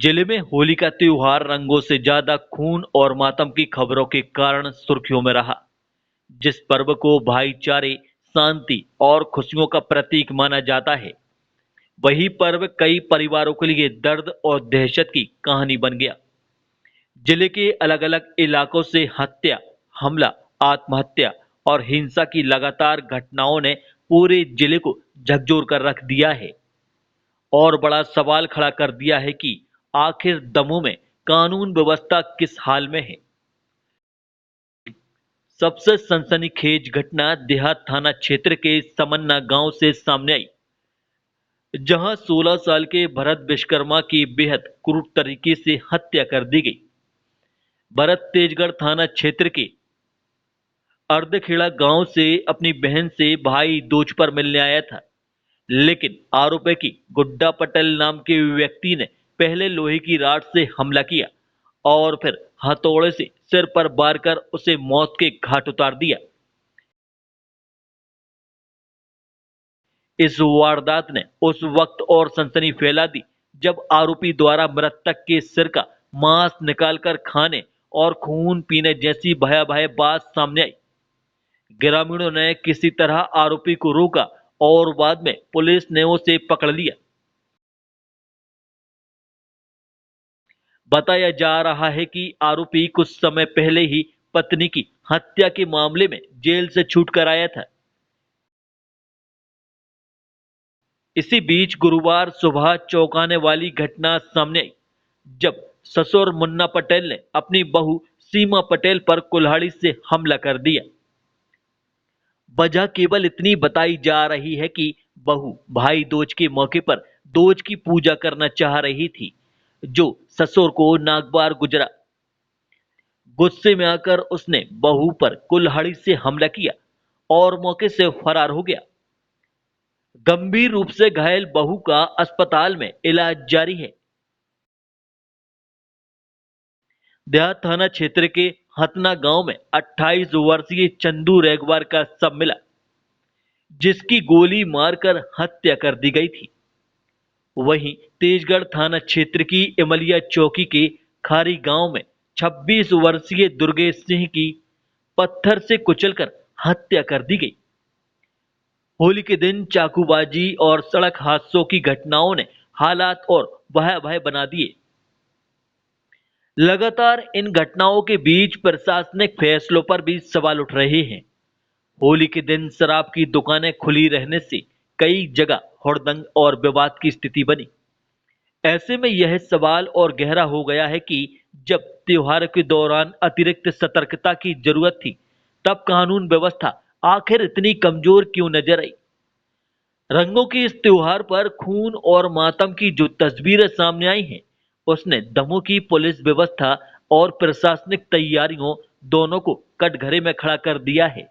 जिले में होली का त्योहार रंगों से ज्यादा खून और मातम की खबरों के कारण सुर्खियों में रहा। जिस पर्व को भाईचारे, शांति और खुशियों का प्रतीक माना जाता है, वही पर्व कई परिवारों के लिए दर्द और दहशत की कहानी बन गया। जिले के अलग अलग इलाकों से हत्या, हमला, आत्महत्या और हिंसा की लगातार घटनाओं ने पूरे जिले को झकझोर कर रख दिया है और बड़ा सवाल खड़ा कर दिया है कि आखिर दमों में कानून व्यवस्था किस हाल में है। सबसे सनसनीखेज घटना देहात थाना क्षेत्र के समन्ना गांव से सामने आई, जहां 16 साल के भरत विश्वकर्मा की बेहद क्रूर तरीके से हत्या कर दी गई। भरत तेजगढ़ थाना क्षेत्र के अर्धखेड़ा गांव से अपनी बहन से भाई दूज पर मिलने आया था, लेकिन आरोपी की गुड्डा पटेल नाम के व्यक्ति ने पहले लोहे की राड से हमला किया और फिर हथौड़े से सिर पर वार कर उसे मौत के घाट उतार दिया। इस वारदात ने उस वक्त और सनसनी फैला दी जब आरोपी द्वारा मृतक के सिर का मांस निकालकर खाने और खून पीने जैसी भयावह बात सामने आई। ग्रामीणों ने किसी तरह आरोपी को रोका और बाद में पुलिस ने उसे पकड़ लिया। बताया जा रहा है कि आरोपी कुछ समय पहले ही पत्नी की हत्या के मामले में जेल से छूट कर आया था। इसी बीच गुरुवार सुबह चौंकाने वाली घटना सामने आई, जब ससुर मुन्ना पटेल ने अपनी बहू सीमा पटेल पर कुल्हाड़ी से हमला कर दिया। वजह केवल इतनी बताई जा रही है कि बहू भाई दूज के मौके पर दूज की पूजा करना चाह रही थी, जो ससुर को नागवार गुजरा। गुस्से में आकर उसने बहू पर कुल्हाड़ी से हमला किया और मौके से फरार हो गया। गंभीर रूप से घायल बहू का अस्पताल में इलाज जारी है। देहात थाना क्षेत्र के हतना गांव में 28 वर्षीय चंदू रेगवार का शव मिला, जिसकी गोली मारकर हत्या कर दी गई थी। वहीं तेजगढ़ थाना क्षेत्र की इमलिया चौकी के खारी गांव में 26 वर्षीय दुर्गेश सिंह की पत्थर से कुचलकर हत्या कर दी गई। होली के दिन चाकूबाजी और सड़क हादसों की घटनाओं ने हालात और भयावह बना दिए। लगातार इन घटनाओं के बीच प्रशासनिक फैसलों पर भी सवाल उठ रहे हैं। होली के दिन शराब की दुकानें खुली रहने से कई जगह हुड़दंग और विवाद की स्थिति बनी। ऐसे में यह सवाल और गहरा हो गया है कि जब त्योहार के दौरान अतिरिक्त सतर्कता की जरूरत थी, तब कानून व्यवस्था आखिर इतनी कमजोर क्यों नजर आई। रंगों के इस त्योहार पर खून और मातम की जो तस्वीरें सामने आई हैं, उसने दमों की पुलिस व्यवस्था और प्रशासनिक तैयारियों दोनों को कटघरे में खड़ा कर दिया है।